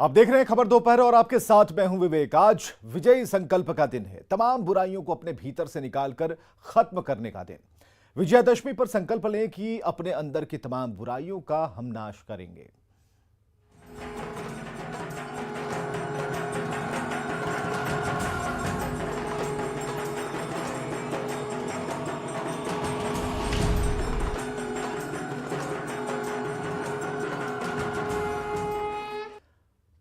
आप देख रहे हैं खबर दोपहर और आपके साथ मैं हूं विवेक। आज विजयी संकल्प का दिन है। तमाम बुराइयों को अपने भीतर से निकालकर खत्म करने का दिन। विजयादशमी पर संकल्प लें कि अपने अंदर की तमाम बुराइयों का हम नाश करेंगे।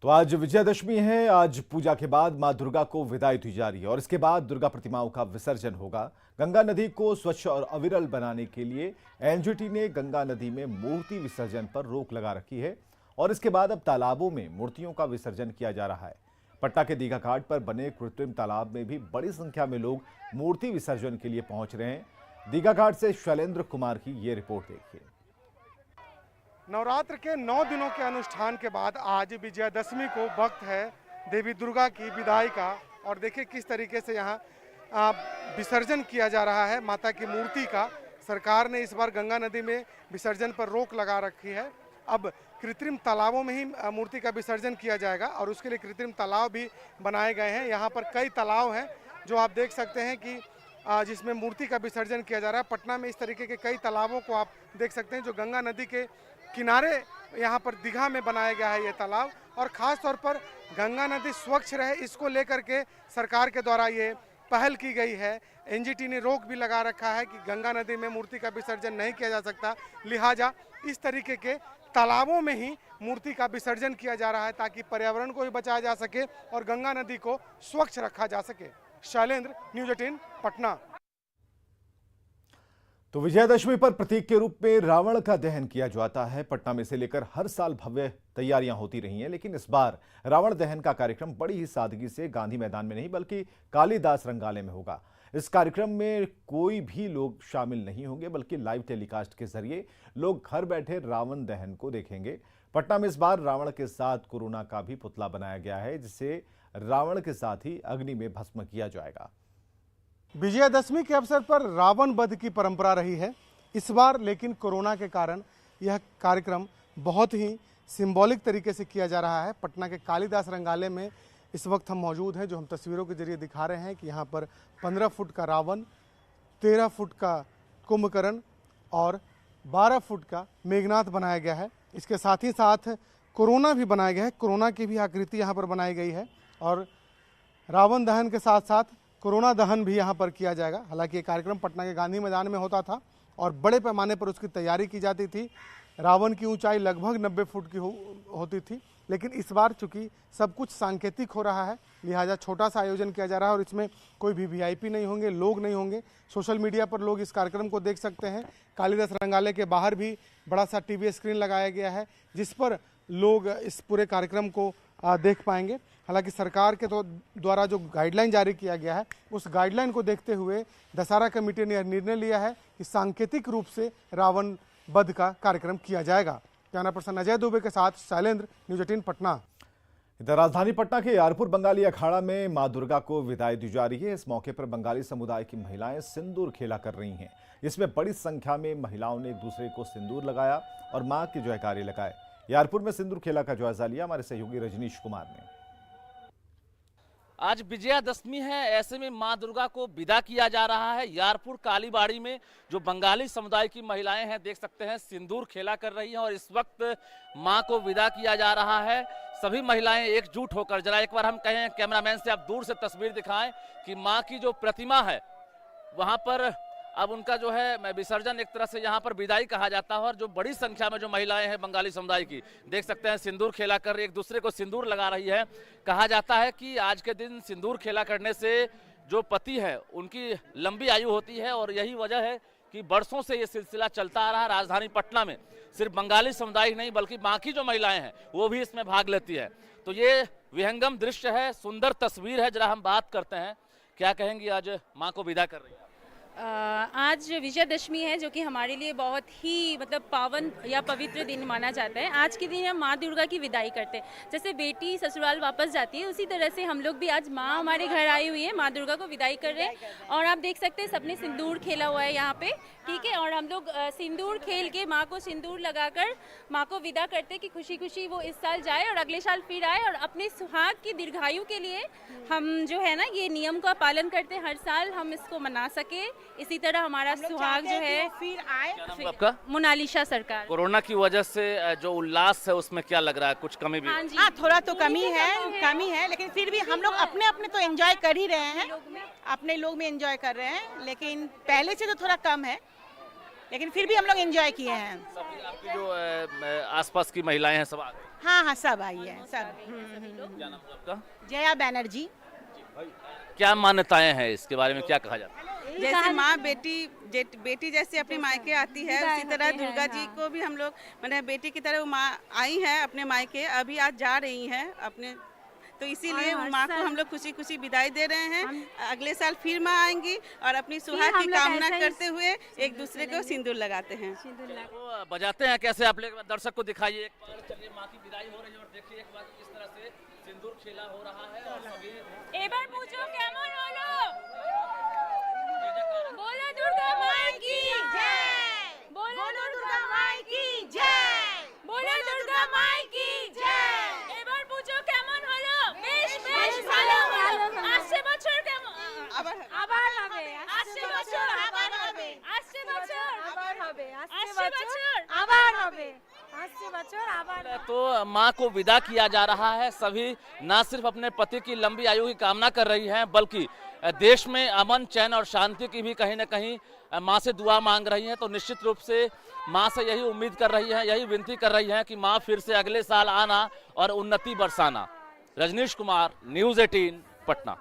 तो आज विजयादशमी है। आज पूजा के बाद मां दुर्गा को विदाई दी जा रही है और इसके बाद दुर्गा प्रतिमाओं का विसर्जन होगा। गंगा नदी को स्वच्छ और अविरल बनाने के लिए एनजीटी ने गंगा नदी में मूर्ति विसर्जन पर रोक लगा रखी है और इसके बाद अब तालाबों में मूर्तियों का विसर्जन किया जा रहा है। पटना के दीघा घाट पर बने कृत्रिम तालाब में भी बड़ी संख्या में लोग मूर्ति विसर्जन के लिए पहुंच रहे हैं। दीघा घाट से शैलेंद्र कुमार की ये रिपोर्ट देखिए। नवरात्र के 9 दिनों के अनुष्ठान के बाद आज विजयादशमी को वक्त है देवी दुर्गा की विदाई का। और देखिए किस तरीके से यहाँ विसर्जन किया जा रहा है माता की मूर्ति का। सरकार ने इस बार गंगा नदी में विसर्जन पर रोक लगा रखी है। अब कृत्रिम तालाबों में ही मूर्ति का विसर्जन किया जाएगा और उसके लिए कृत्रिम तालाब भी बनाए गए हैं। यहाँ पर कई तालाब हैं जो आप देख सकते हैं कि जिसमें मूर्ति का विसर्जन किया जा रहा है। पटना में इस तरीके के कई तालाबों को आप देख सकते हैं जो गंगा नदी के किनारे यहाँ पर दीघा में बनाया गया है ये तालाब। और ख़ास तौर पर गंगा नदी स्वच्छ रहे इसको लेकर के सरकार के द्वारा ये पहल की गई है। एनजीटी ने रोक भी लगा रखा है कि गंगा नदी में मूर्ति का विसर्जन नहीं किया जा सकता, लिहाजा इस तरीके के तालाबों में ही मूर्ति का विसर्जन किया जा रहा है ताकि पर्यावरण को भी बचाया जा सके और गंगा नदी को स्वच्छ रखा जा सके। शैलेंद्र, न्यूज़ 18 पटना। तो विजयादशमी पर प्रतीक के रूप में रावण का दहन किया जाता है। पटना में से लेकर हर साल भव्य तैयारियां होती रही हैं, लेकिन इस बार रावण दहन का कार्यक्रम बड़ी ही सादगी से गांधी मैदान में नहीं बल्कि कालिदास रंगालय में होगा। इस कार्यक्रम में कोई भी लोग शामिल नहीं होंगे बल्कि लाइव टेलीकास्ट के जरिए लोग घर बैठे रावण दहन को देखेंगे। पटना में इस बार रावण के साथ कोरोना का भी पुतला बनाया गया है जिसे रावण के साथ ही अग्नि में भस्म किया जाएगा। विजयादशमी के अवसर पर रावण वध की परंपरा रही है इस बार, लेकिन कोरोना के कारण यह कार्यक्रम बहुत ही सिंबॉलिक तरीके से किया जा रहा है। पटना के कालिदास रंगालय में इस वक्त हम मौजूद हैं, जो हम तस्वीरों के जरिए दिखा रहे हैं कि यहाँ पर 15 फुट का रावण, 13 फुट का कुंभकर्ण और 12 फुट का मेघनाथ बनाया गया है। इसके साथ ही साथ कोरोना भी बनाया गया है, कोरोना की भी आकृति यहाँ पर बनाई गई है और रावण दहन के साथ साथ कोरोना दहन भी यहाँ पर किया जाएगा। हालांकि ये कार्यक्रम पटना के गांधी मैदान में होता था और बड़े पैमाने पर उसकी तैयारी की जाती थी। रावण की ऊंचाई लगभग 90 फुट की होती थी, लेकिन इस बार चूंकि सब कुछ सांकेतिक हो रहा है लिहाजा छोटा सा आयोजन किया जा रहा है और इसमें कोई भी वीआईपी नहीं होंगे, लोग नहीं होंगे। सोशल मीडिया पर लोग इस कार्यक्रम को देख सकते हैं। कालिदास रंगालय के बाहर भी बड़ा सा टीवी स्क्रीन लगाया गया है जिस पर लोग इस पूरे कार्यक्रम को देख पाएंगे। हालांकि सरकार के द्वारा जो गाइडलाइन जारी किया गया है उस गाइडलाइन को देखते हुए दशहरा कमेटी ने निर्णय लिया है कि सांकेतिक रूप से रावण वध का कार्यक्रम किया जाएगा। कैमरा पर्सन अजय दुबे के साथ शैलेंद्र, न्यूज़ 18 पटना। इधर राजधानी पटना के यारपुर बंगाली अखाड़ा में मां दुर्गा को विदाई दी जा रही है। इस मौके पर बंगाली समुदाय की महिलाएं सिंदूर खेला कर रही हैं। इसमें बड़ी संख्या में महिलाओं ने एक दूसरे को सिंदूर लगाया और मां के जयकारे लगाए। यारपुर में सिंदूर खेला का जायजा लिया हमारे सहयोगी रजनीश कुमार ने। आज विजयादशमी है, ऐसे में मां दुर्गा को विदा किया जा रहा है। यारपुर कालीबाड़ी में जो बंगाली समुदाय की महिलाएं हैं देख सकते हैं सिंदूर खेला कर रही हैं और इस वक्त मां को विदा किया जा रहा है। सभी महिलाएं एकजुट होकर, जरा एक बार हम कहें कैमरामैन से आप दूर से तस्वीर दिखाएं कि मां की जो प्रतिमा है वहां पर अब उनका जो है विसर्जन एक तरह से यहाँ पर विदाई कहा जाता है। और जो बड़ी संख्या में जो महिलाएं हैं बंगाली समुदाय की देख सकते हैं सिंदूर खेला कर एक दूसरे को सिंदूर लगा रही है। कहा जाता है कि आज के दिन सिंदूर खेला करने से जो पति है उनकी लंबी आयु होती है और यही वजह है कि बरसों से ये सिलसिला चलता आ रहा है। राजधानी पटना में सिर्फ बंगाली समुदाय ही नहीं बल्कि बाकी जो महिलाएं हैं वो भी इसमें भाग लेती है। तो ये विहंगम दृश्य है, सुंदर तस्वीर है। जरा हम बात करते हैं, क्या कहेंगी आज माँ को विदा कर रही है? आज विजयदशमी है जो कि हमारे लिए बहुत ही मतलब पावन या पवित्र दिन माना जाता है। आज के दिन हम माँ दुर्गा की विदाई करते हैं। जैसे बेटी ससुराल वापस जाती है उसी तरह से हम लोग भी आज माँ हमारे घर आई हुई है, माँ दुर्गा को विदाई कर रहे हैं। और आप देख सकते हैं सबने सिंदूर खेला हुआ है यहाँ पे, ठीक है। और हम लोग सिंदूर खेल के माँ को सिंदूर लगाकर माँ को विदा करते कि खुशी खुशी वो इस साल जाए और अगले साल फिर आए और अपने सुहाग की दीर्घायु के लिए हम जो है ना ये नियम का पालन करते हैं, हर साल हम इसको मना सके। इसी तरह हमारा सुहाग जो है फिर आए। क्या नाम है आपका? मोनालिसा सरकार। कोरोना की वजह से जो उल्लास है उसमें क्या लग रहा है, कुछ कमी भी? हाँ जी, हाँ, थोड़ा तो कमी है लेकिन फिर भी हम लोग अपने अपने तो एंजॉय कर ही रहे हैं, अपने लोग में एंजॉय कर रहे हैं, लेकिन पहले से तो थोड़ा कम है, लेकिन फिर भी हम लोग एंजॉय किए हैं। आपकी जो आसपास की महिलाएं हैं सब आ गई? हाँ, सब आई है सब। क्या नाम है आपका? जया बैनर्जी। क्या मान्यताएं हैं इसके बारे में, क्या कहा जाता है? जैसे माँ बेटी जैसे अपने मायके आती है उसी तरह दुर्गा जी को भी हम लोग मतलब बेटी की तरह माँ आई हैं अपने मायके, अभी आज जा रही हैं अपने, तो इसीलिए माँ को हम लोग खुशी खुशी विदाई दे रहे हैं। अगले साल फिर माँ आएंगी और अपनी सुहाग की कामना करते हुए एक दूसरे को सिंदूर लगाते हैं। वो बजाते हैं कैसे, आप लोग दर्शक को दिखाइए एक बार। चलिए माँ की विदाई हो रही है और देखिए एक बार किस तरह से सिंदूर खेला हो रहा है और सभी এবার পুজো কেমন হলো? बोलो दुर्गा माई की जय, बोलो दुर्गा माई की जय, बोलो दुर्गा माई की जय। এবার পুজো কেমন হলো? বেশ ভালো হলো। আসছে বছর কেমন? আবার হবে। আসছে বছর আবার হবে। আসছে বছর আবার হবে। আসছে বছর আবার হবে। আসছে বছর আবার। तो माँ को विदा किया जा रहा है। सभी न सिर्फ अपने पति की लंबी आयु की कामना कर रही हैं बल्कि देश में अमन चैन और शांति की भी कहीं न कहीं माँ से दुआ मांग रही हैं। तो निश्चित रूप से माँ से यही उम्मीद कर रही हैं, यही विनती कर रही हैं कि माँ फिर से अगले साल आना और उन्नति बरसाना। रजनीश कुमार, न्यूज़ 18 पटना।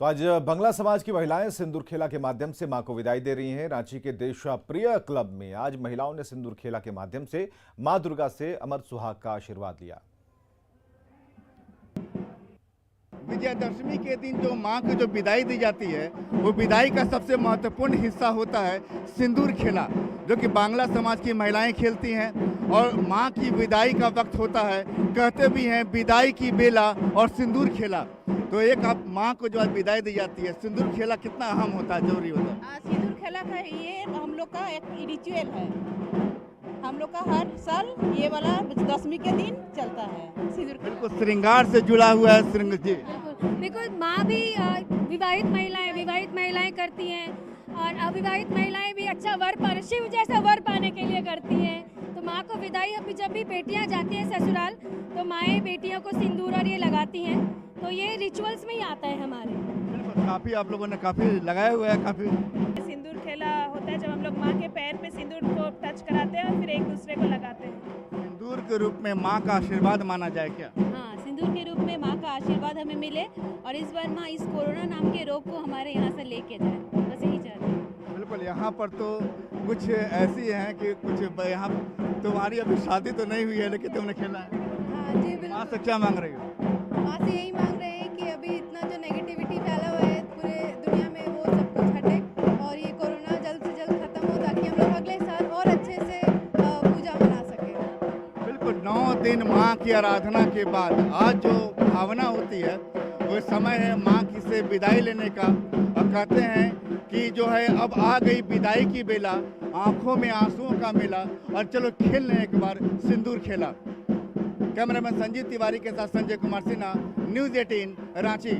तो आज बंगला समाज की महिलाएं सिंदूर खेला के माध्यम से मां को विदाई दे रही हैं। रांची के देशा प्रिय क्लब में आज महिलाओं ने सिंदूर खेला के माध्यम से मां दुर्गा से अमर सुहाग का आशीर्वाद लिया। विजयदशमी के दिन जो माँ को जो विदाई दी जाती है वो विदाई का सबसे महत्वपूर्ण हिस्सा होता है सिंदूर खेला, जो कि बांग्ला समाज की महिलाएं खेलती हैं। और माँ की विदाई का वक्त होता है, कहते भी हैं विदाई की बेला और सिंदूर खेला। तो एक आप माँ को जो आज विदाई दी जाती है, सिंदूर खेला कितना अहम होता है, जरूरी होता है? सिंदूर खेला का ये हम लोग का एक रिचुअल है, हम लोग का हर साल ये वाला दशमी के दिन चलता है सिंदूर। बिल्कुल श्रृंगार से जुड़ा हुआ है श्रृंगार जी। देखो माँ भी विवाहित महिलाएं करती हैं और अविवाहित महिलाएं भी अच्छा वर पाने, शिव जैसा वर पाने के लिए करती हैं। तो माँ को विदाई अभी जब भी बेटियां जाती हैं ससुराल तो माएँ बेटियों को सिंदूर और ये लगाती हैं, तो ये रिचुअल्स में ही आता है हमारे। काफी आप लोगों ने काफी लगाया हुआ है। काफी सिंदूर खेला होता है जब हम लोग माँ के पैर पे सिंदूर को टच कराते हैं और फिर एक दूसरे को लगाते हैं। सिंदूर के रूप में माँ का आशीर्वाद माना जाए क्या? हाँ, सिंदूर के रूप में माँ का आशीर्वाद हमें मिले और इस बार माँ इस कोरोना नाम के रोग को हमारे यहाँ से लेके जाए, बस यही चाहते हैं। बिल्कुल, यहाँ पर तो कुछ ऐसी हैं कि कुछ यहाँ तुम्हारी अभी शादी तो नहीं हुई है लेकिन तुमने खेला है। हाँ जी बिल्कुल। माँ से क्या मांग रही हो? माँ से यही मांग रहे हैं कि अभी इतना जो नेगेटिविटी फैला हुआ है पूरे दुनिया में वो सब कुछ हटे और ये कोरोना जल्द से जल्द खत्म हो ताकि हम लोग अगले साल और अच्छे से पूजा मना सकें। बिल्कुल, 9 दिन माँ की आराधना के बाद आज जो भावना होती है वो समय है माँ की से विदाई लेने का। और कहते हैं कि जो है अब आ गई विदाई की बेला, आंखों में आंसुओं का मेला और चलो खेल लें एक बार सिंदूर खेला। कैमरामैन संजीव तिवारी के साथ संजय कुमार सिन्हा, न्यूज़ 18 रांची।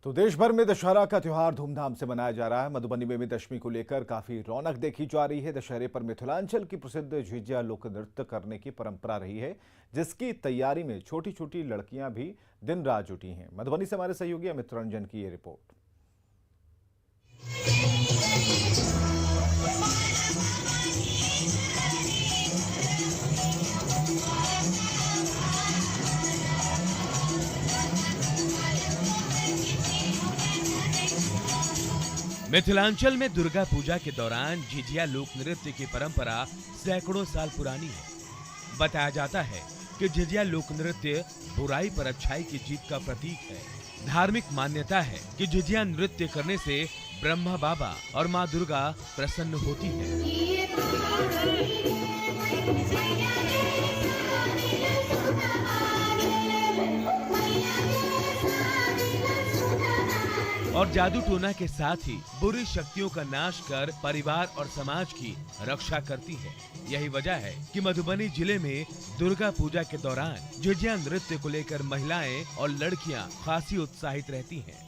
तो देश भर में दशहरा का त्योहार धूमधाम से मनाया जा रहा है। मधुबनी में भी दशमी को लेकर काफी रौनक देखी जा रही है। दशहरे पर मिथिलांचल की प्रसिद्ध झिझिया लोक नृत्य करने की परंपरा रही है, जिसकी तैयारी में छोटी छोटी लड़कियां भी दिन रात जुटी हैं। मधुबनी से हमारे सहयोगी अमित रंजन की ये रिपोर्ट। मिथिलांचल में दुर्गा पूजा के दौरान झिझिया लोक नृत्य की परंपरा सैकड़ों साल पुरानी है। बताया जाता है कि झिझिया लोक नृत्य बुराई पर अच्छाई की जीत का प्रतीक है। धार्मिक मान्यता है कि झिझिया नृत्य करने से ब्रह्मा बाबा और माँ दुर्गा प्रसन्न होती है। और जादू टोना के साथ ही बुरी शक्तियों का नाश कर परिवार और समाज की रक्षा करती है। यही वजह है कि मधुबनी जिले में दुर्गा पूजा के दौरान झिझिया नृत्य को लेकर महिलाएं और लड़कियां खासी उत्साहित रहती हैं।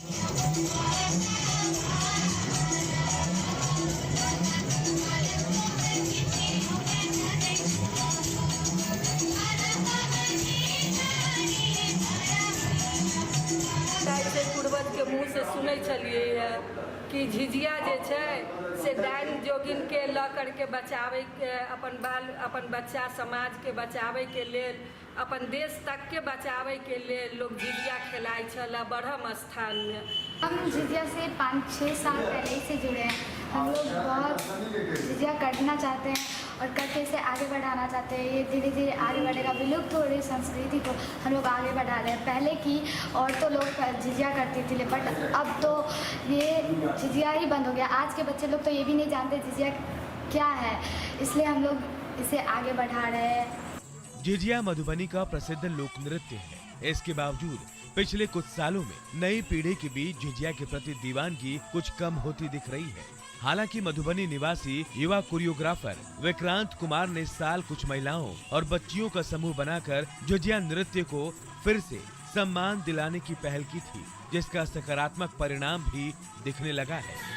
पूर्वज के मुँह से सुनै छलियै कि झिझिया जे छै से डाइन जोगिन के ल करके बचावे के अपन बच्चा समाज के बचावे के लेल अपन देश तक के बचावे के लेल लोग झिझिया खेलाय छला ब्रह्म स्थान में। हम झिझिया से 5-6 साल पहले से जुड़े हैं। हम लोग बहुत झिझिया करना चाहते हैं और करके इसे आगे बढ़ाना चाहते हैं। ये धीरे धीरे आगे बढ़ेगा। विलुप्त हो रही संस्कृति को हम लोग आगे बढ़ा रहे हैं। पहले की औरतों लोग झिझिया करती थी, बट अब तो ये झिझिया ही बंद हो गया। आज के बच्चे लोग तो ये भी नहीं जानते झिझिया क्या है, इसलिए हम लोग इसे आगे बढ़ा रहे हैं। झिझिया मधुबनी का प्रसिद्ध लोक नृत्य है। इसके बावजूद पिछले कुछ सालों में नई पीढ़ी के बीच झिझिया के प्रति दीवानगी कुछ कम होती दिख रही है। हालांकि मधुबनी निवासी युवा कोरियोग्राफर विक्रांत कुमार ने इस साल कुछ महिलाओं और बच्चियों का समूह बनाकर झिझिया नृत्य को फिर से सम्मान दिलाने की पहल की थी, जिसका सकारात्मक परिणाम भी दिखने लगा है।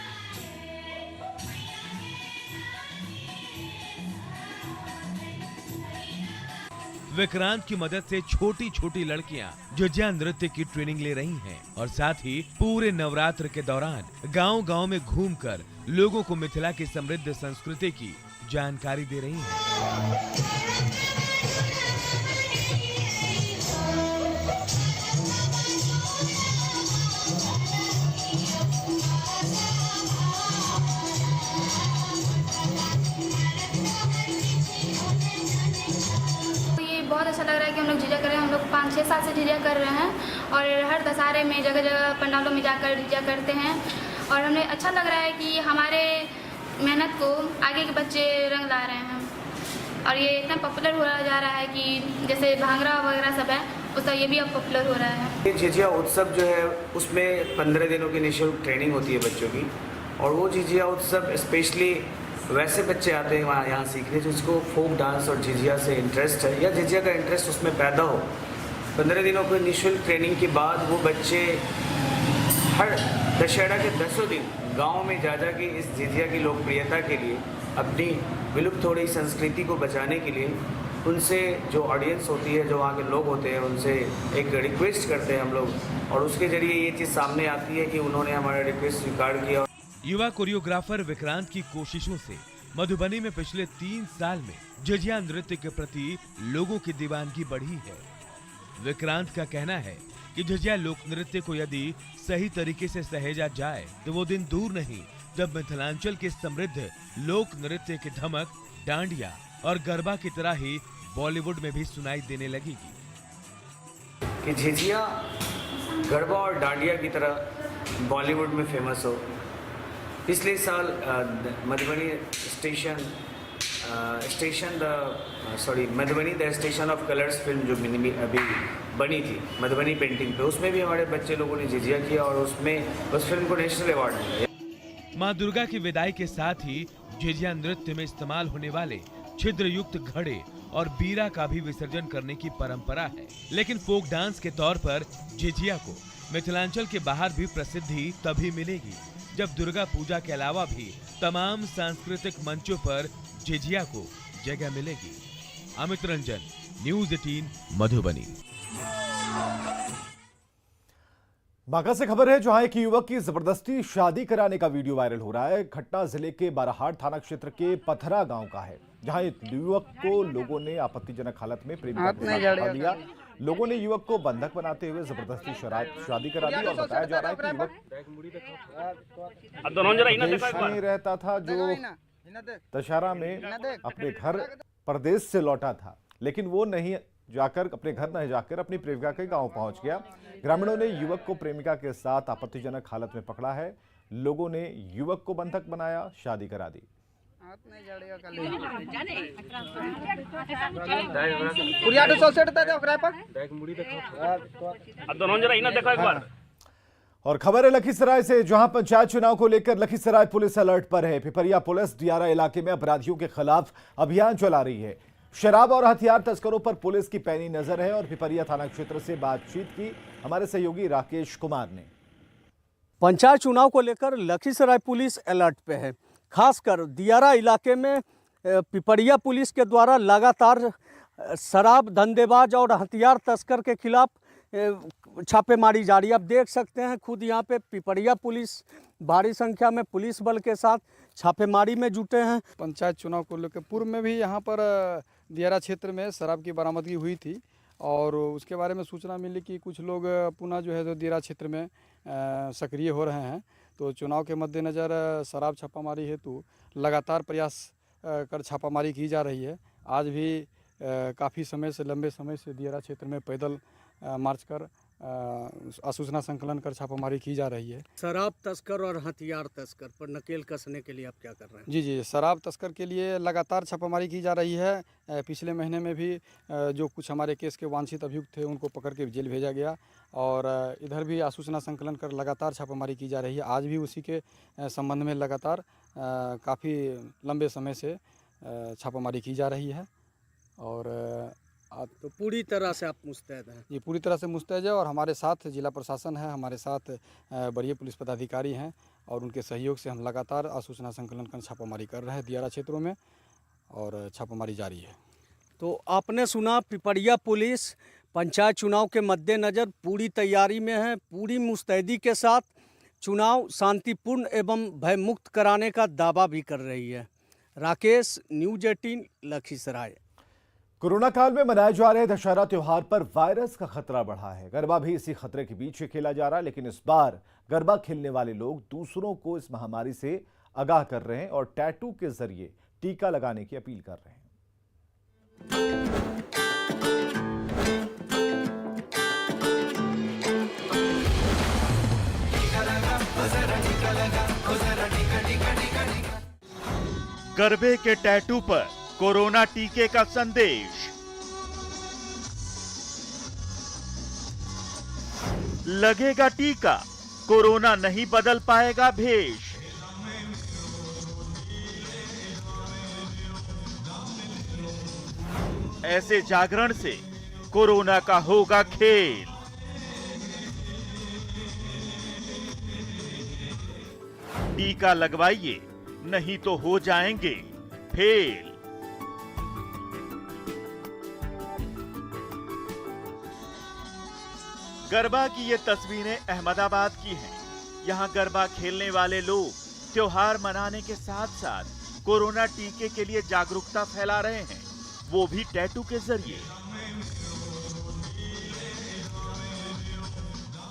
विक्रांत की मदद से छोटी छोटी लड़कियां झिझिया नृत्य की ट्रेनिंग ले रही हैं और साथ ही पूरे नवरात्र के दौरान गांव-गांव में घूमकर लोगों को मिथिला की समृद्ध संस्कृति की जानकारी दे रही हैं। बहुत अच्छा लग रहा है कि हम लोग झिझिया कर रहे हैं। हम लोग 5-6 साल से झिझिया कर रहे हैं और हर दशहरे में जगह जगह पंडालों में जाकर झिझिया करते हैं और हमें अच्छा लग रहा है कि हमारे मेहनत को आगे के बच्चे रंग ला रहे हैं और ये इतना पॉपुलर हो जा रहा है कि जैसे भांगड़ा वगैरह सब है उसका ये भी अब पॉपुलर हो रहा है। झिझिया उत्सव जो है उसमें 15 दिनों की निःशुल्क ट्रेनिंग होती है बच्चों की और वो झिझिया उत्सव स्पेशली वैसे बच्चे आते हैं वहाँ यहाँ सीखने जिसको फोक डांस और झिझिया से इंटरेस्ट है या झिझिया का इंटरेस्ट उसमें पैदा हो। 15 दिनों की निःशुल्क ट्रेनिंग के बाद वो बच्चे हर दशहरा के 10 दिन गांव में जा के इस झिझिया की लोकप्रियता के लिए अपनी विलुप्त हो रही संस्कृति को बचाने के लिए उनसे जो ऑडियंस होती है, जो वहाँ के लोग होते हैं, उनसे एक रिक्वेस्ट करते हैं हम लोग और उसके जरिए ये चीज़ सामने आती है कि उन्होंने हमारा रिक्वेस्ट स्वीकार किया। युवा कोरियोग्राफर विक्रांत की कोशिशों से मधुबनी में पिछले 3 साल में झिझिया नृत्य के प्रति लोगों की दीवानगी बढ़ी है। विक्रांत का कहना है कि झिझिया लोक नृत्य को यदि सही तरीके से सहेजा जाए तो वो दिन दूर नहीं जब मिथिलांचल के समृद्ध लोक नृत्य की धमक डांडिया और गरबा की तरह ही बॉलीवुड में भी सुनाई देने लगेगी। कि झिझिया गरबा और डांडिया की तरह बॉलीवुड में फेमस हो। पिछले साल Madhubani Madhubani the station of colours film जो अभी बनी थी मधुबनी पेंटिंग पे, उसमें भी हमारे बच्चे लोगों ने झिझिया किया और उसमें उस फिल्म को नेशनल अवार्ड मिला। माँ दुर्गा की विदाई के साथ ही झिझिया नृत्य में इस्तेमाल होने वाले छिद्र युक्त घड़े और बीरा का भी विसर्जन करने की परंपरा है, लेकिन फोक डांस के तौर पर झिझिया को मिथिलांचल के बाहर भी प्रसिद्धि तभी मिलेगी जब दुर्गा पूजा के अलावा भी तमाम सांस्कृतिक मंचों पर झिझिया को जगह मिलेगी। अमित रंजन, न्यूज़ 18 मधुबनी। बांका से खबर है जहां एक युवक की जबरदस्ती शादी कराने का वीडियो वायरल हो रहा है। घटना जिले के बाराहाट थाना क्षेत्र के पथरा गांव का है, जहां एक युवक को लोगों ने आपत्तिजनक हालत में प्रेमिका के साथ पकड़ लिया। लोगों ने युवक को बंधक बनाते हुए जबरदस्ती शादी करा दी और बताया जा रहा है कि युवक देश में रहता था जो दशहरा में अपने घर प्रदेश से लौटा था, लेकिन वो नहीं जाकर अपने घर नहीं जाकर अपनी प्रेमिका के गांव पहुंच गया। ग्रामीणों ने युवक को प्रेमिका के साथ आपत्तिजनक हालत में पकड़ा है। लोगों ने युवक को बंधक बनाया, शादी करा दी। और खबर है लखीसराय से, जहां पंचायत चुनाव को लेकर लखीसराय पुलिस अलर्ट पर है। पिपरिया पुलिस दियारा इलाके में अपराधियों के खिलाफ अभियान चला रही है। शराब और हथियार तस्करों पर पुलिस की पैनी नजर है। और पिपरिया थाना क्षेत्र से बातचीत की हमारे सहयोगी राकेश कुमार ने। पंचायत चुनाव को लेकर लखीसराय पुलिस अलर्ट पे है। खासकर दियारा इलाके में पिपरिया पुलिस के द्वारा लगातार शराब धंधेबाज और हथियार तस्कर के खिलाफ छापेमारी जारी। आप देख सकते हैं खुद यहाँ पे पिपरिया पुलिस भारी संख्या में पुलिस बल के साथ छापेमारी में जुटे हैं। पंचायत चुनाव को लेकर पूर्व में भी यहाँ पर दियारा क्षेत्र में शराब की बरामदगी हुई थी और उसके बारे में सूचना मिली कि कुछ लोग पुनः जो है जो दियारा क्षेत्र में सक्रिय हो रहे हैं। तो चुनाव के मद्देनज़र शराब छापामारी हेतु लगातार प्रयास कर छापामारी की जा रही है। आज भी काफ़ी समय से लंबे समय से दियारा क्षेत्र में पैदल मार्च कर सूचना संकलन कर छापामारी की जा रही है। शराब तस्कर और हथियार तस्कर पर नकेल कसने के लिए आप क्या कर रहे हैं? जी, शराब तस्कर के लिए लगातार छापामारी की जा रही है। पिछले महीने में भी जो कुछ हमारे केस के वांछित अभियुक्त थे उनको पकड़ के जेल भेजा गया और इधर भी सूचना संकलन कर लगातार छापामारी की जा रही है। आज भी उसी के संबंध में लगातार काफ़ी लंबे समय से छापामारी की जा रही है। और तो पूरी तरह से आप मुस्तैद हैं? ये पूरी तरह से मुस्तैद है और हमारे साथ जिला प्रशासन है, हमारे साथ वरीय पुलिस पदाधिकारी हैं और उनके सहयोग से हम लगातार सूचना संकलन कर छापामारी कर रहे हैं दियारा क्षेत्रों में और छापामारी जारी है। तो आपने सुना पिपरिया पुलिस पंचायत चुनाव के मद्देनज़र पूरी तैयारी में है, पूरी मुस्तैदी के साथ चुनाव शांतिपूर्ण एवं भयमुक्त कराने का दावा भी कर रही है। राकेश, न्यूज़ 18 लखीसराय। कोरोना काल में मनाए जा रहे दशहरा त्योहार पर वायरस का खतरा बढ़ा है। गरबा भी इसी खतरे के बीच खेला जा रहा है, लेकिन इस बार गरबा खेलने वाले लोग दूसरों को इस महामारी से आगाह कर रहे हैं और टैटू के जरिए टीका लगाने की अपील कर रहे हैं। गरबे के टैटू पर कोरोना टीके का संदेश। लगेगा टीका, कोरोना नहीं बदल पाएगा भेष। ऐसे जागरण से कोरोना का होगा खेल। टीका लगवाइए, नहीं तो हो जाएंगे फेल। गरबा की ये तस्वीरें अहमदाबाद की हैं। यहाँ गरबा खेलने वाले लोग त्योहार मनाने के साथ साथ कोरोना टीके के लिए जागरूकता फैला रहे हैं, वो भी टैटू के जरिए।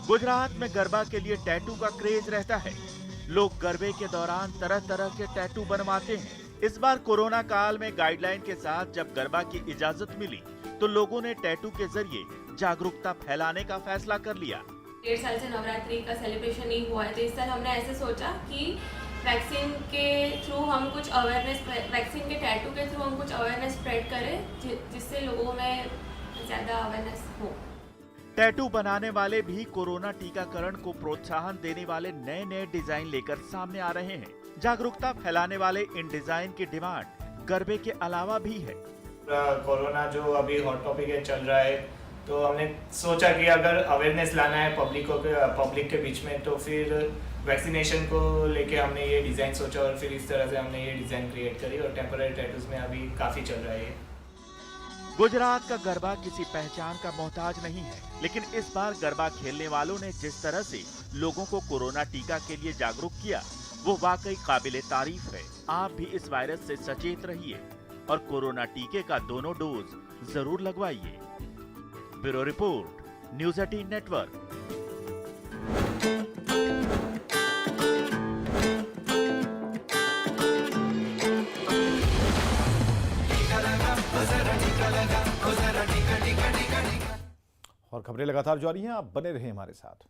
गुजरात में गरबा के लिए टैटू का क्रेज रहता है। लोग गरबे के दौरान तरह तरह के टैटू बनवाते हैं। इस बार कोरोना काल में गाइडलाइन के साथ जब गरबा की इजाजत मिली तो लोगों ने टैटू के जरिए जागरूकता फैलाने का फैसला कर लिया। 1.5 साल से नवरात्रि का सेलिब्रेशन नहीं हुआ है, तो इस साल हमने ऐसे सोचा कि वैक्सीन के थ्रू हम कुछ अवेयरनेस, वैक्सीन के टैटू के थ्रू हम कुछ अवेयरनेस स्प्रेड करें जिससे लोगों में ज़्यादा अवेयरनेस हो। टैटू बनाने वाले भी कोरोना टीकाकरण को प्रोत्साहन देने वाले नए नए डिजाइन लेकर सामने आ रहे हैं। जागरूकता फैलाने वाले इन डिजाइन की डिमांड गरबे के अलावा भी है। कोरोना जो अभी हॉट टॉपिक है चल रहा है, तो हमने सोचा कि अगर अवेयरनेस लाना है पब्लिक के बीच में, तो फिर वैक्सीनेशन को लेके हमने ये डिज़ाइन सोचा और फिर इस तरह से हमने ये डिज़ाइन क्रिएट करी और टेम्पररी टैटूज में अभी काफ़ी चल रहा है। गुजरात का गरबा किसी पहचान का मोहताज नहीं है, लेकिन इस बार गरबा खेलने वालों ने जिस तरह से लोगों को कोरोना टीका के लिए जागरूक किया, वो वाकई काबिले तारीफ है। आप भी इस वायरस से सचेत रहिए और कोरोना टीके का दोनों डोज जरूर लगवाइए। Bureau report, news 18 network. टीका लगा, और खबरें लगातार जारी हैं, आप बने रहें हमारे साथ।